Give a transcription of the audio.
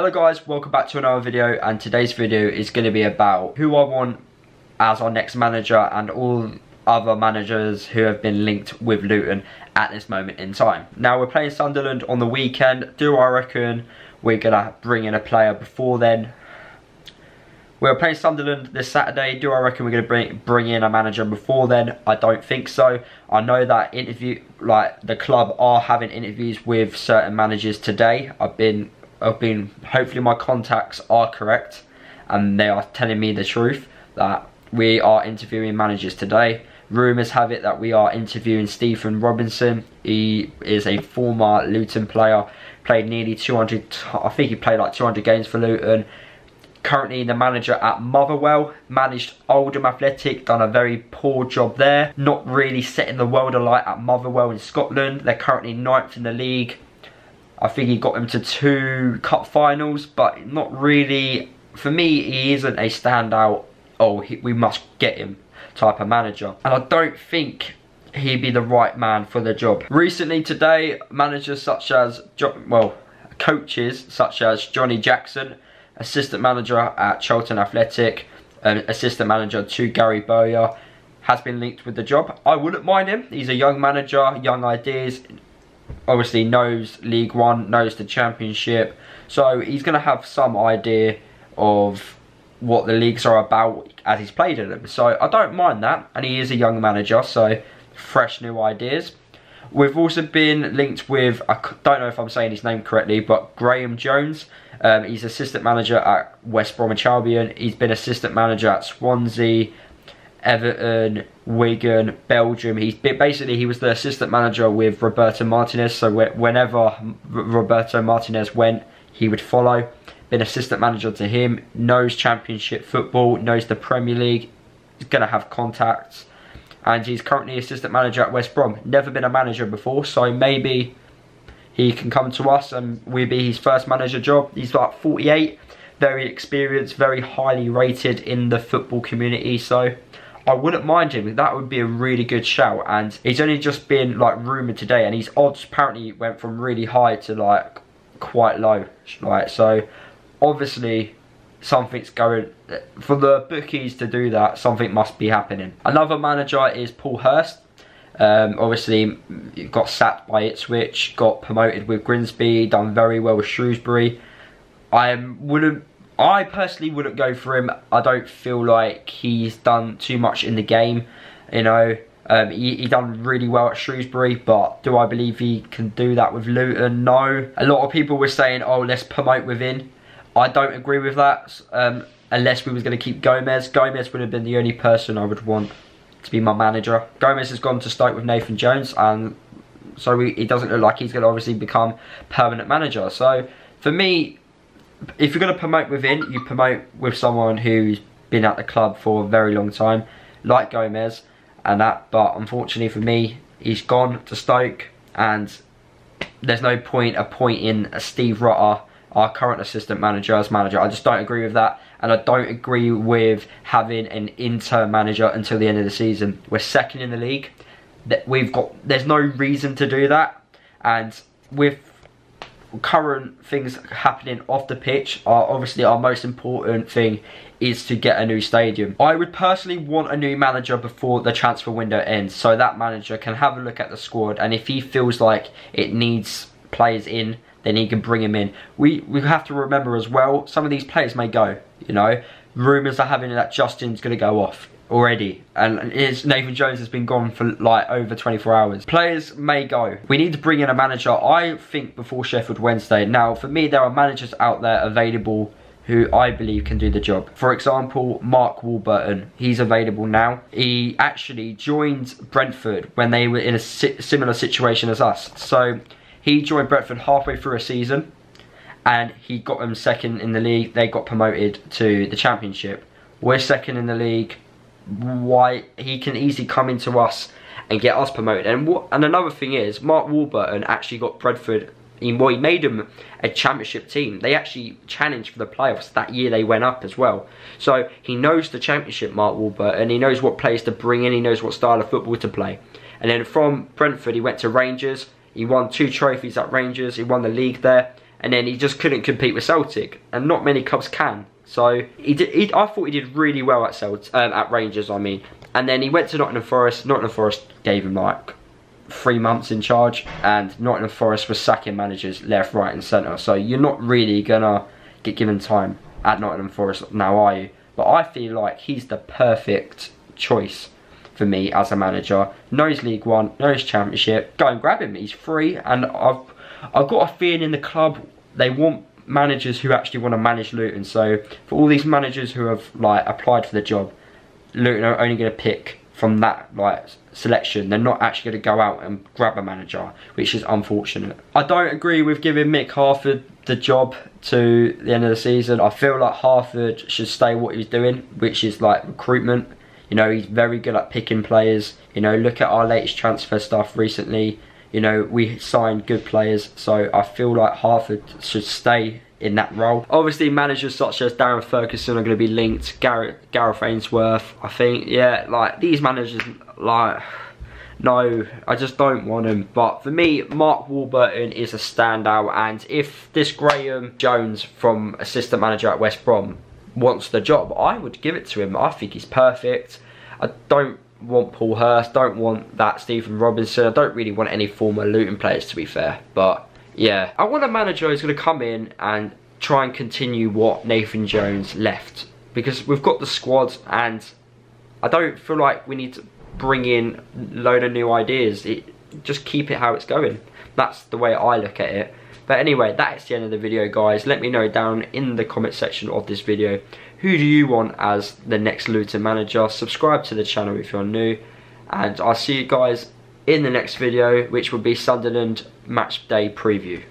Hello guys, welcome back to another video, and today's video is going to be about who I want as our next manager and all other managers who have been linked with Luton at this moment in time. Now we're playing Sunderland on the weekend. Do I reckon we're going to bring in a player before then? We're playing Sunderland this Saturday. Do I reckon we're going to bring in a manager before then? I don't think so. I know that the club are having interviews with certain managers today. I've been hopefully my contacts are correct and they are telling me the truth that we are interviewing managers today. Rumours have it that we are interviewing Stephen Robinson. He is a former Luton player, played nearly 200, I think he played like 200 games for Luton. Currently the manager at Motherwell, managed Oldham Athletic, done a very poor job there. Not really setting the world alight at Motherwell in Scotland. They're currently 9th in the league. I think he got them to 2 cup finals, but not really. For me, he isn't a standout, we must get him type of manager. And I don't think he'd be the right man for the job. Recently today, managers such as, coaches such as Johnny Jackson, assistant manager at Charlton Athletic, assistant manager to Gary Bowyer, has been linked with the job. I wouldn't mind him. He's a young manager, young ideas, obviously knows League One, knows the Championship, so he's going to have some idea of what the leagues are about as he's played in them. So I don't mind that, and he is a young manager, so fresh new ideas. We've also been linked with, I don't know if I'm saying his name correctly, but Graham Jones. He's assistant manager at West Bromwich Albion. He's been assistant manager at Swansea, Everton, Wigan, Belgium. He was the assistant manager with Roberto Martinez, so whenever Roberto Martinez went, he would follow. Been assistant manager to him, knows Championship football, knows the Premier League, he's going to have contacts, and he's currently assistant manager at West Brom. Never been a manager before, so maybe he can come to us and we'll be his first manager job. He's like 48, very experienced, very highly rated in the football community, so I wouldn't mind him. That would be a really good shout. And he's only just been like rumoured today, and his odds apparently went from really high to like quite low. So obviously something's going, for the bookies to do that, something must be happening. Another manager is Paul Hurst. Obviously got sacked by Ipswich, got promoted with Grimsby, done very well with Shrewsbury. I personally wouldn't go for him. I don't feel like he's done too much in the game, you know. He done really well at Shrewsbury, but do I believe he can do that with Luton? No. A lot of people were saying, oh, let's promote within. I don't agree with that, unless we was going to keep Gomez. Gomez would have been the only person I would want to be my manager. Gomez has gone to Stoke with Nathan Jones, and so it doesn't look like he's going to obviously become permanent manager. So for me, if you're going to promote within, you promote with someone who's been at the club for a very long time, like Gomez and that. But unfortunately for me, he's gone to Stoke, and there's no point appointing a Steve Rutter, our current assistant manager, as manager. I just don't agree with that, and I don't agree with having an interim manager until the end of the season. We're second in the league. There's no reason to do that, and with current things happening off the pitch, obviously our most important thing is to get a new stadium. I would personally want a new manager before the transfer window ends, so that manager can have a look at the squad, and if he feels like it needs players in, then he can bring him in. We have to remember as well, some of these players may go, you know. Rumours are having that Justin's going to go off already, and Nathan Jones has been gone for like over 24 hours. Players may go. We need to bring in a manager, I think, before Sheffield Wednesday. Now, for me, there are managers out there available who I believe can do the job. For example, Mark Warburton, he's available now. He actually joined Brentford when they were in a similar situation as us. So he joined Brentford halfway through a season, and he got them second in the league. They got promoted to the Championship. We're second in the league. Why? He can easily come into us and get us promoted. And another thing is, Mark Warburton actually got Brentford, he made them a Championship team. They actually challenged for the playoffs that year. They went up as well. So he knows the Championship, Mark Warburton. He knows what players to bring in. He knows what style of football to play. And then from Brentford, he went to Rangers. He won 2 trophies at Rangers. He won the league there. and then he just couldn't compete with Celtic, and not many clubs can. So I thought he did really well at at Rangers, I mean. And then he went to Nottingham Forest. Nottingham Forest gave him like 3 months in charge, and Nottingham Forest was sacking managers left, right and centre. So you're not really gonna get given time at Nottingham Forest now, are you? But I feel like he's the perfect choice for me as a manager. Knows League One, knows Championship. Go and grab him, he's free. And I've got a feeling in the club they want managers who actually want to manage Luton. So for all these managers who have like applied for the job, Luton are only going to pick from that like selection. They're not actually going to go out and grab a manager, which is unfortunate. I don't agree with giving Mick Harford the job to the end of the season. I feel like Harford should stay what he's doing, which is like recruitment. You know, he's very good at picking players. You know, look at our latest transfer stuff recently. You know, we signed good players, so I feel like Harford should stay in that role. Obviously, managers such as Darren Ferguson are going to be linked. Gareth Ainsworth, I think. Yeah, like these managers, like, no, I just don't want them. But for me, Mark Warburton is a standout, and if this Graham Jones from assistant manager at West Brom wants the job, I would give it to him. I think he's perfect. I don't want Paul Hurst, don't want that Stephen Robinson. I don't really want any former Luton players, to be fair. But yeah, I want a manager who's going to come in and try and continue what Nathan Jones left, because we've got the squad, and I don't feel like we need to bring in a load of new ideas. Just keep it how it's going. That's the way I look at it. But anyway, that is the end of the video, guys. Let me know down in the comment section of this video, who do you want as the next Luton manager? Subscribe to the channel if you're new, and I'll see you guys in the next video, which will be Sunderland match day preview.